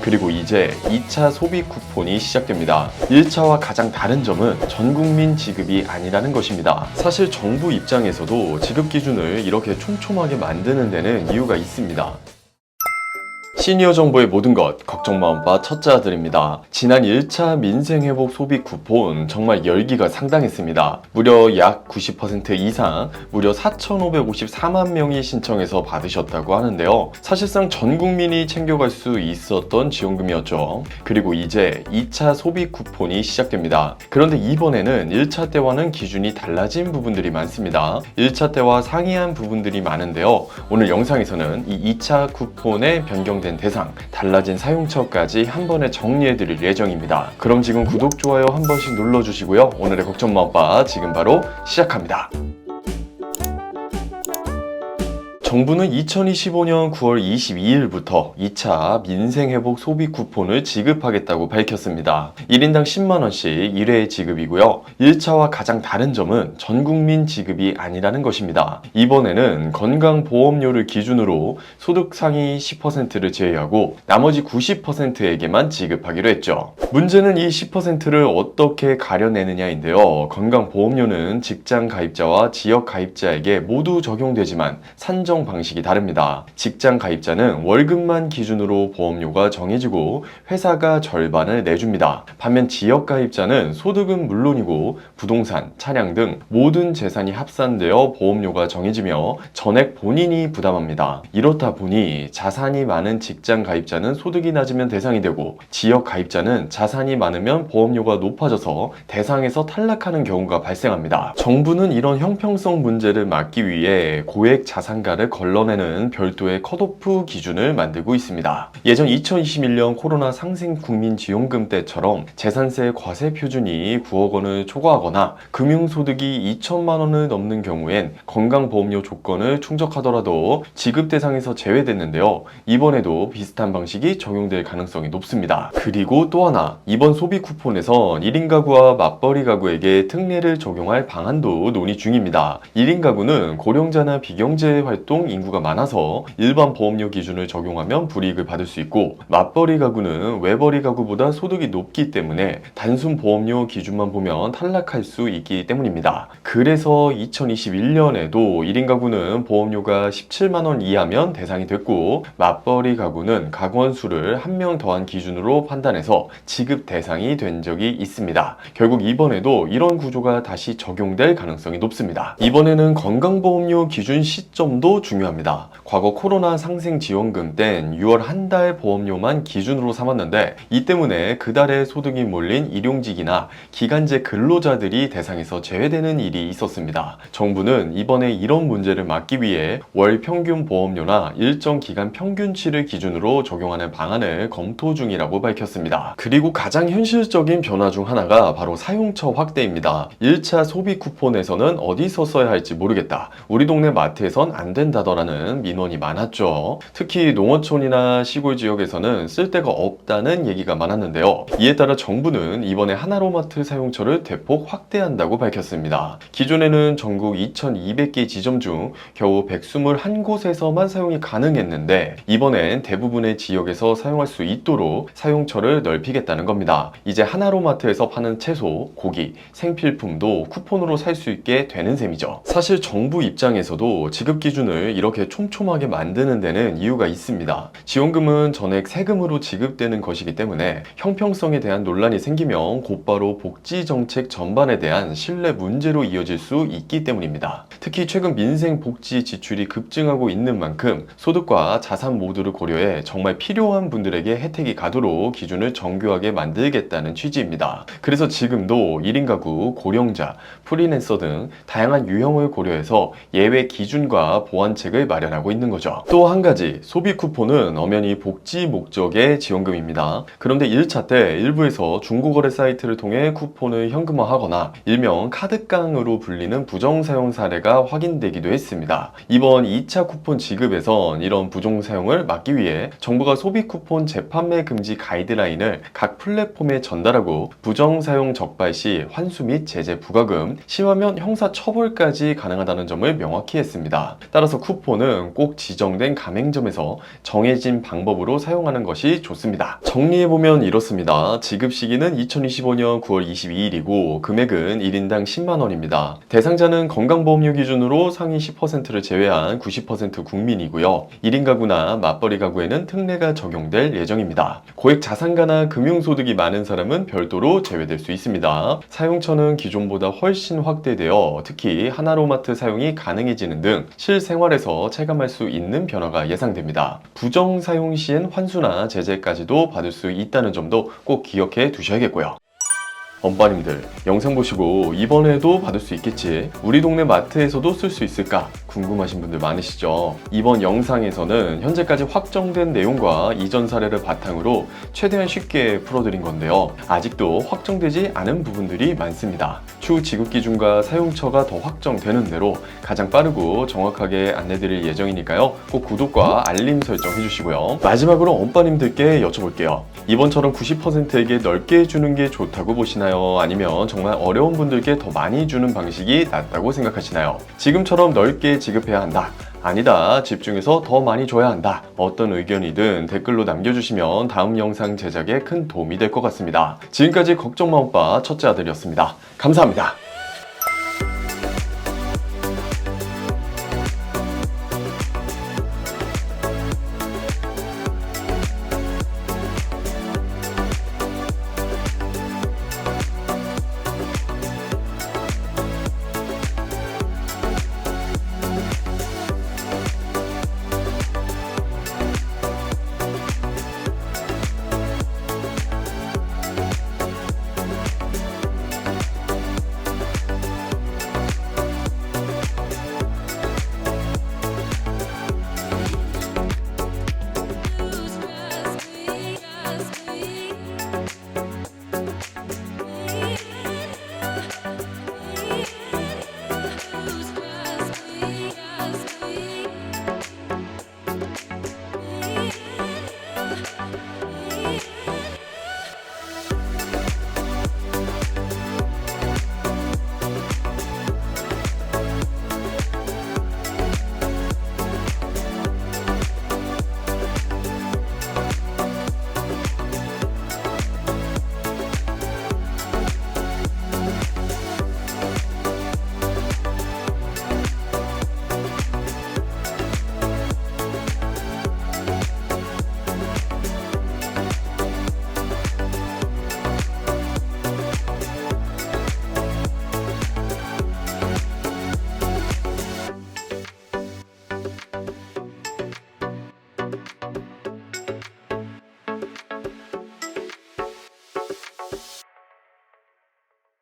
그리고 이제 2차 소비 쿠폰이 시작됩니다. 1차와 가장 다른 점은 전 국민 지급이 아니라는 것입니다. 사실 정부 입장에서도 지급 기준을 이렇게 촘촘하게 만드는 데는 이유가 있습니다. 시니어 정부의 모든 것, 걱정 마음바 첫째 아들입니다. 지난 1차 민생회복 소비 쿠폰 정말 열기가 상당했습니다. 무려 약 90% 이상, 무려 4,554만 명이 신청해서 받으셨다고 하는데요. 사실상 전 국민이 챙겨갈 수 있었던 지원금이었죠. 그리고 이제 2차 소비 쿠폰이 시작됩니다. 그런데 이번에는 1차 때와는 기준이 달라진 부분들이 많습니다. 1차 때와 상이한 부분들이 많은데요. 오늘 영상에서는 이 2차 쿠폰에 변경된 대상, 달라진 사용처까지 한 번에 정리해드릴 예정입니다. 그럼 지금 구독, 좋아요 한 번씩 눌러주시고요. 오늘의 걱정 마오빠 지금 바로 시작합니다. 정부는 2025년 9월 22일부터 2차 민생회복 소비 쿠폰을 지급하겠다고 밝혔습니다. 1인당 10만원씩 1회 지급이고요. 1차와 가장 다른 점은 전 국민 지급이 아니라는 것입니다. 이번에는 건강보험료를 기준으로 소득 상위 10%를 제외하고 나머지 90%에게만 지급하기로 했죠. 문제는 이 10%를 어떻게 가려내느냐인데요. 건강보험료는 직장 가입자와 지역 가입자에게 모두 적용되지만 산정 방식이 다릅니다. 직장 가입자는 월급만 기준으로 보험료가 정해지고 회사가 절반을 내줍니다. 반면 지역 가입자는 소득은 물론이고 부동산, 차량 등 모든 재산이 합산되어 보험료가 정해지며 전액 본인이 부담합니다. 이렇다 보니 자산이 많은 직장 가입자는 소득이 낮으면 대상이 되고 지역 가입자는 자산이 많으면 보험료가 높아져서 대상에서 탈락하는 경우가 발생합니다. 정부는 이런 형평성 문제를 막기 위해 고액 자산가를 걸러내는 별도의 컷오프 기준을 만들고 있습니다. 예전 2021년 코로나 상생 국민지원금 때처럼 재산세 과세 표준이 9억 원을 초과하거나 금융소득이 2천만 원을 넘는 경우엔 건강보험료 조건을 충족하더라도 지급 대상에서 제외됐는데요. 이번에도 비슷한 방식이 적용될 가능성이 높습니다. 그리고 또 하나, 이번 소비 쿠폰에선 1인 가구와 맞벌이 가구에게 특례를 적용할 방안도 논의 중입니다. 1인 가구는 고령자나 비경제 활동 인구가 많아서 일반 보험료 기준을 적용하면 불이익을 받을 수 있고, 맞벌이 가구는 외벌이 가구보다 소득이 높기 때문에 단순 보험료 기준만 보면 탈락할 수 있기 때문입니다. 그래서 2021년에도 1인 가구는 보험료가 17만 원 이하면 대상이 됐고, 맞벌이 가구는 가구원 수를 한 명 더한 기준으로 판단해서 지급 대상이 된 적이 있습니다. 결국 이번에도 이런 구조가 다시 적용될 가능성이 높습니다. 이번에는 건강보험료 기준 시점도 중요합니다. 과거 코로나 상생 지원금 땐 6월 한 달 보험료만 기준으로 삼았는데, 이 때문에 그달에 소득이 몰린 일용직이나 기간제 근로자들이 대상에서 제외되는 일이 있었습니다. 정부는 이번에 이런 문제를 막기 위해 월 평균 보험료나 일정 기간 평균치를 기준으로 적용하는 방안을 검토 중이라고 밝혔습니다. 그리고 가장 현실적인 변화 중 하나가 바로 사용처 확대입니다. 1차 소비 쿠폰에서는 어디서 써야 할지 모르겠다, 우리 동네 마트에선 안 된다더라는 민원이 많았죠. 특히 농어촌이나 시골 지역에서는 쓸 데가 없다는 얘기가 많았는데요. 이에 따라 정부는 이번에 하나로마트 사용처를 대폭 확대한다고 밝혔습니다. 기존에는 전국 2,200개 지점 중 겨우 121곳에서만 사용이 가능했는데, 이번엔 대부분의 지역에서 사용할 수 있도록 사용처를 넓히겠다는 겁니다. 이제 하나로마트에서 파는 채소, 고기, 생필품도 쿠폰으로 살 수 있게 되는 셈이죠. 사실 정부 입장에서도 지급 기준을 이렇게 촘촘하게 만드는 데는 이유가 있습니다. 지원금은 전액 세금으로 지급되는 것이기 때문에 형평성에 대한 논란이 생기면 곧바로 복지 정책 전반에 대한 신뢰 문제로 이어질 수 있기 때문입니다. 특히 최근 민생 복지 지출이 급증하고 있는 만큼 소득과 자산 모두를 고려해 정말 필요한 분들에게 혜택이 가도록 기준을 정교하게 만들겠다는 취지입니다. 그래서 지금도 1인 가구, 고령자, 프리랜서 등 다양한 유형을 고려해서 예외 기준과 보완책을 마련하고 있는 거죠. 또 한 가지, 소비 쿠폰은 엄연히 복지 목적의 지원금입니다. 그런데 1차 때 일부에서 중고거래 사이트를 통해 쿠폰을 현금화하거나 일명 카드깡으로 불리는 부정사용 사례가 확인되기도 했습니다. 이번 2차 쿠폰 지급에선 이런 부정사용을 막기 위해 정부가 소비 쿠폰 재판매 금지 가이드라인을 각 플랫폼에 전달하고 부정사용 적발 시 환수 및 제재 부과금, 심하면 형사 처벌까지 가능하다는 점을 명확히 했습니다. 따라서 쿠폰은 꼭 지정된 가맹점에서 정해진 방법으로 사용하는 것이 좋습니다. 정리해보면 이렇습니다. 지급 시기는 2025년 9월 22일이고 금액은 1인당 10만원입니다. 대상자는 건강보험료 기준으로 상위 10%를 제외한 90% 국민이고요. 1인 가구나 맞벌이 가구에는 특례가 적용될 예정입니다. 고액 자산가나 금융소득이 많은 사람은 별도로 제외될 수 있습니다. 사용처는 기존보다 훨씬 확대되어 특히 하나로마트 사용이 가능해지는 등 실생활에서 체감할 수 있는 변화가 예상됩니다. 부정 사용 시엔 환수나 제재까지도 받을 수 있다는 점도 꼭 기억해 두셔야겠고요. 엄빠님들, 영상 보시고 이번에도 받을 수 있겠지? 우리 동네 마트에서도 쓸 수 있을까? 궁금하신 분들 많으시죠? 이번 영상에서는 현재까지 확정된 내용과 이전 사례를 바탕으로 최대한 쉽게 풀어드린 건데요. 아직도 확정되지 않은 부분들이 많습니다. 추후 지급 기준과 사용처가 더 확정되는 대로 가장 빠르고 정확하게 안내드릴 예정이니까요. 꼭 구독과 알림 설정 해주시고요. 마지막으로 엄빠님들께 여쭤볼게요. 이번처럼 90%에게 넓게 주는 게 좋다고 보시나요? 아니면 정말 어려운 분들께 더 많이 주는 방식이 낫다고 생각하시나요? 지금처럼 넓게 지급해야 한다. 아니다. 집중해서 더 많이 줘야 한다. 어떤 의견이든 댓글로 남겨주시면 다음 영상 제작에 큰 도움이 될 것 같습니다. 지금까지 걱정마 오빠 첫째 아들이었습니다. 감사합니다.